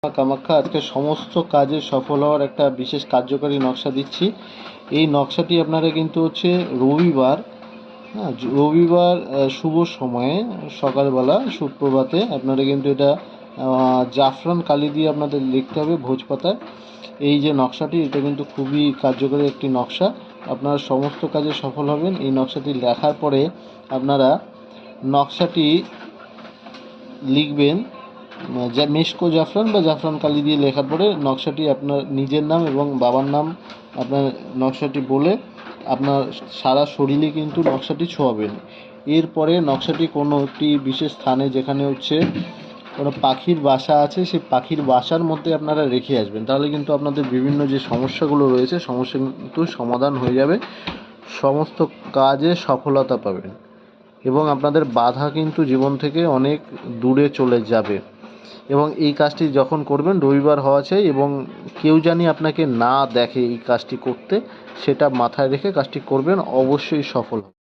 কামাখ্যা আজকে সমস্ত কাজে সফল হওয়ার একটা বিশেষ কার্যকারী নকশা দিচ্ছি। এই নকশাটি আপনারা কিন্তু হচ্ছে রবিবার, হ্যাঁ, রবিবার শুভ সময়ে সকালবেলা সুপ্রভাতে আপনারা কিন্তু এটা জাফরান কালি দিয়ে আপনাদের লিখতে হবে ভোজপাতায়। এই যে নকশাটি, এটা কিন্তু খুবই কার্যকরী একটি নকশা। আপনারা সমস্ত কাজে সফল হবেন। এই নকশাটি লেখার পরে আপনারা নকশাটি লিখবেন যা মেশকো জাফরান বা জাফরান কালি দিয়ে লেখার পরে নকশাটি আপনার নিজের নাম এবং বাবার নাম আপনার নকশাটি বলে আপনার সারা শরীরে কিন্তু নকশাটি ছোঁয়াবেন। এরপরে নকশাটি কোনো একটি বিশেষ স্থানে, যেখানে হচ্ছে কোনো পাখির বাসা আছে, সেই পাখির বাসার মধ্যে আপনারা রেখে আসবেন। তাহলে কিন্তু আপনাদের বিভিন্ন যে সমস্যাগুলো রয়েছে, সমস্যা কিন্তু সমাধান হয়ে যাবে, সমস্ত কাজে সফলতা পাবেন এবং আপনাদের বাধা কিন্তু জীবন থেকে অনেক দূরে চলে যাবে। এবং এই কাজটি যখন করবেন রবিবার হওয়া চাই এবং কেউ জানি আপনাকে না দেখে এই কাজটি করতে, সেটা মাথায় রেখে কাজটি করবেন, অবশ্যই সফল হবে।